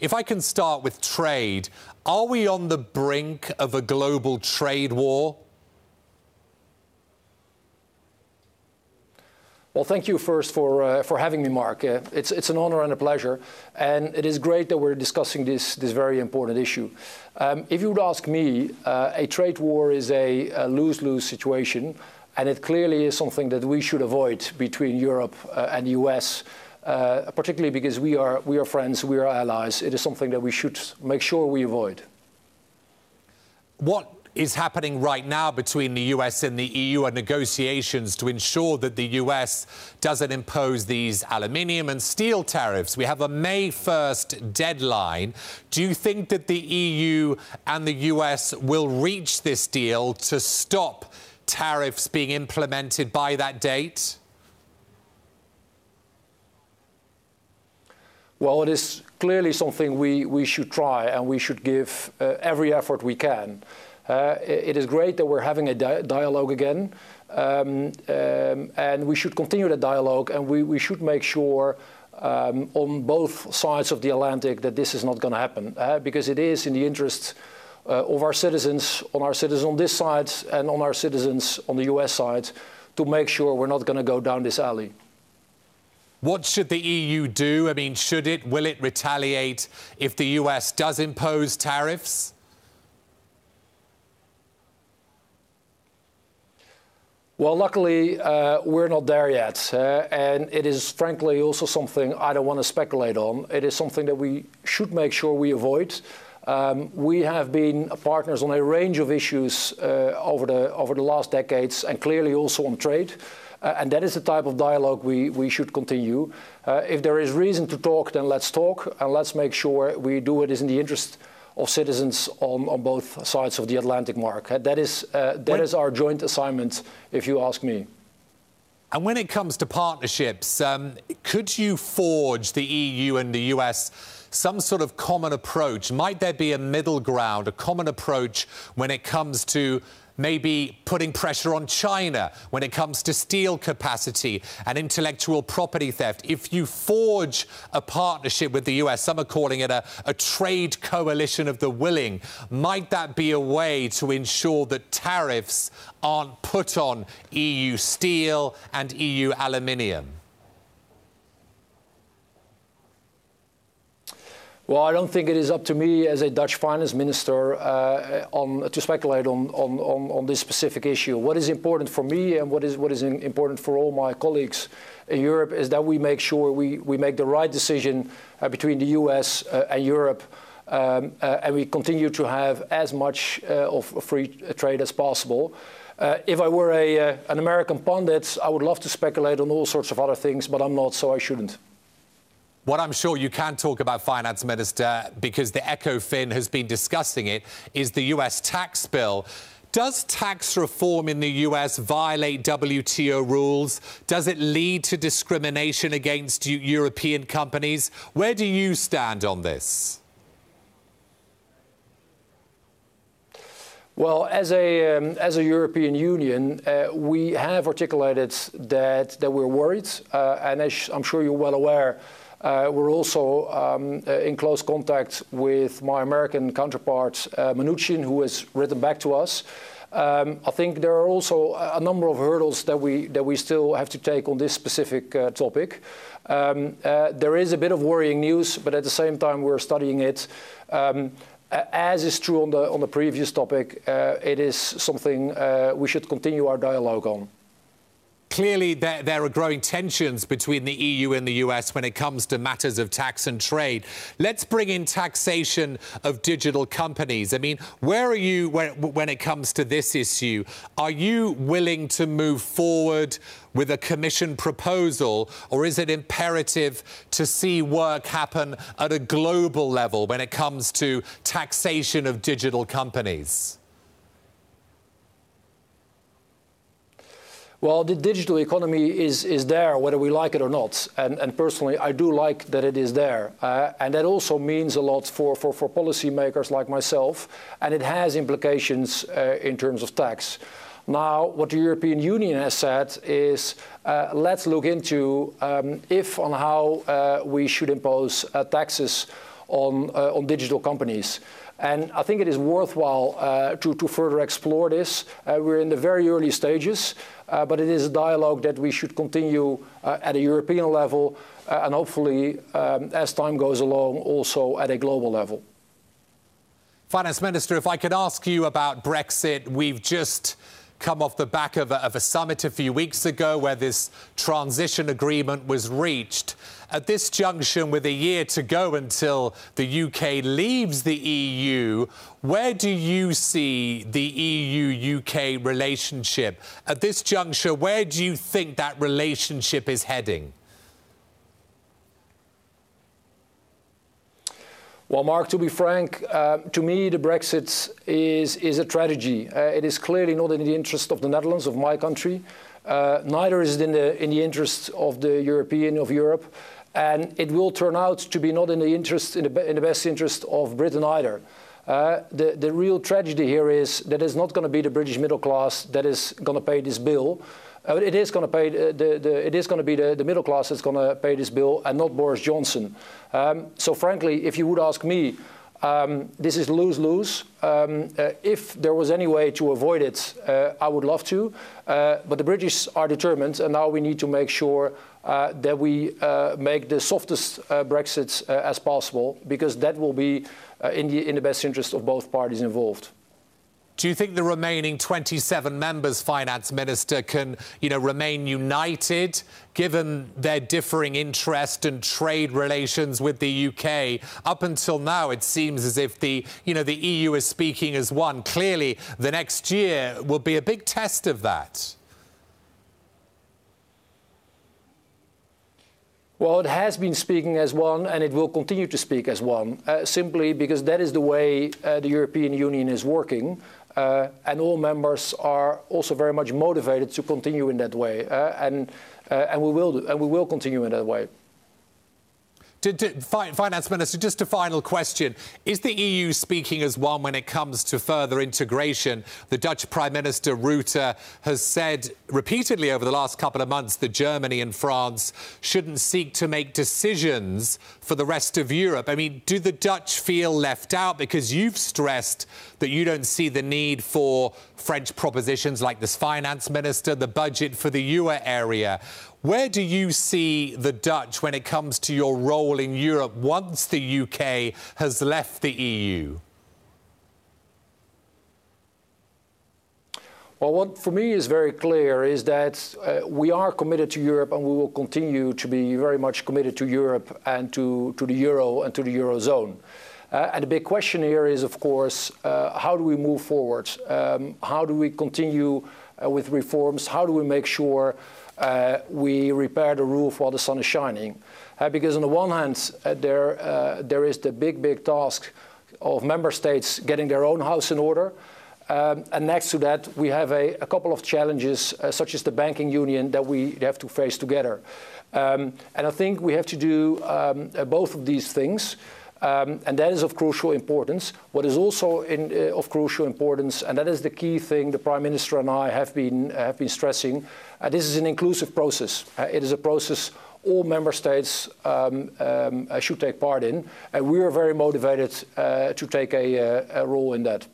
If I can start with trade, are we on the brink of a global trade war? Well, thank you first for having me, Mark. It's an honor and a pleasure, and it is great that we're discussing this very important issue. If you would ask me, a trade war is a lose-lose situation, and it clearly is something that we should avoid between Europe and the US, particularly because we are friends, we are allies. It is something that we should make sure we avoid. What is happening right now between the US and the EU are negotiations to ensure that the US doesn't impose these aluminium and steel tariffs. We have a May 1st deadline. Do you think that the EU and the US will reach this deal to stop tariffs being implemented by that date? Well, it is clearly something we should try, and we should give every effort we can. It is great that we're having a dialogue again, and we should continue the dialogue, and we should make sure on both sides of the Atlantic that this is not going to happen, because it is in the interest of our citizens on this side and on our citizens on the US side to make sure we're not going to go down this alley. What should the EU do? I mean, will it retaliate if the US does impose tariffs? Well, luckily, we're not there yet. And it is, frankly, also something I don't want to speculate on. It is something that we should make sure we avoid. We have been partners on a range of issues over the last decades, and clearly also on trade. And that is the type of dialogue we should continue. If there is reason to talk, then let's talk, and let's make sure we do it is in the interest of citizens on both sides of the Atlantic, Mark. That is our joint assignment, if you ask me. And when it comes to partnerships, could you forge the EU and the US some sort of common approach? Might there be a middle ground, a common approach when it comes to maybe putting pressure on China when it comes to steel capacity and intellectual property theft? If you forge a partnership with the US, some are calling it a trade coalition of the willing, might that be a way to ensure that tariffs aren't put on EU steel and EU aluminium? Well, I don't think it is up to me as a Dutch finance minister to speculate on this specific issue. What is important for me and what is important for all my colleagues in Europe is that we make sure we make the right decision between the US and Europe, and we continue to have as much of free trade as possible. If I were an American pundit, I would love to speculate on all sorts of other things, but I'm not, so I shouldn't. What I'm sure you can talk about, Finance Minister, because the ECOFIN has been discussing it, is the US tax bill. Does tax reform in the US violate WTO rules? Does it lead to discrimination against European companies? Where do you stand on this? Well, as a European Union, we have articulated that we're worried, and as I'm sure you're well aware, we're also in close contact with my American counterpart, Mnuchin, who has written back to us. I think there are also a number of hurdles that we still have to take on this specific topic. There is a bit of worrying news, but at the same time we're studying it. As is true on the previous topic, it is something we should continue our dialogue on. Clearly, there are growing tensions between the EU and the US when it comes to matters of tax and trade. Let's bring in taxation of digital companies. I mean, where are you when it comes to this issue? Are you willing to move forward with a Commission proposal, or is it imperative to see work happen at a global level when it comes to taxation of digital companies? Well, the digital economy is there, whether we like it or not. And personally, I do like that it is there. And that also means a lot for policymakers like myself. And it has implications in terms of tax. Now, what the European Union has said is, let's look into if and how we should impose taxes on digital companies. And I think it is worthwhile to further explore this. We're in the very early stages, but it is a dialogue that we should continue at a European level and hopefully, as time goes along, also at a global level. Finance Minister, if I could ask you about Brexit, we've just come off the back of a summit a few weeks ago where this transition agreement was reached. At this junction, with a year to go until the UK leaves the EU, where do you see the EU-UK relationship? At this juncture, where do you think that relationship is heading? Well, Mark, to be frank, to me, the Brexit is a tragedy. It is clearly not in the interest of the Netherlands, of my country. Neither is it in the interest of the Europe. And it will turn out to be not in the best interest of Britain either. The real tragedy here is that it's not going to be the British middle class that is going to pay this bill. It is going to pay the middle class that's going to pay this bill, and not Boris Johnson. So frankly, if you would ask me, this is lose-lose. If there was any way to avoid it, I would love to. But the British are determined, and now we need to make sure that we make the softest Brexit as possible, because that will be in the best interest of both parties involved. Do you think the remaining 27 members, Finance Minister, can, remain united, given their differing interest and trade relations with the UK? Up until now, it seems as if the EU is speaking as one. Clearly, the next year will be a big test of that. Well, it has been speaking as one, and it will continue to speak as one, simply because that is the way the European Union is working. And all members are also very much motivated to continue in that way, and we will continue in that way. Finance Minister, just a final question. Is the EU speaking as one when it comes to further integration? The Dutch Prime Minister Rutte has said repeatedly over the last couple of months that Germany and France shouldn't seek to make decisions for the rest of Europe. I mean, do the Dutch feel left out? Because you've stressed that you don't see the need for French propositions like this Finance Minister, the budget for the euro area. Where do you see the Dutch when it comes to your role in Europe once the UK has left the EU? Well, what for me is very clear is that we are committed to Europe, and we will continue to be very much committed to Europe and to the euro and to the Eurozone. And the big question here is, of course, how do we move forward? How do we continue with reforms? How do we make sure we repair the roof while the sun is shining? Because on the one hand, there is the big task of member states getting their own house in order. And next to that, we have a couple of challenges, such as the banking union, that we have to face together. And I think we have to do both of these things. And that is of crucial importance. What is also of crucial importance, and that is the key thing the Prime Minister and I have been stressing, this is an inclusive process. It is a process all member states should take part in, and we are very motivated to take a role in that.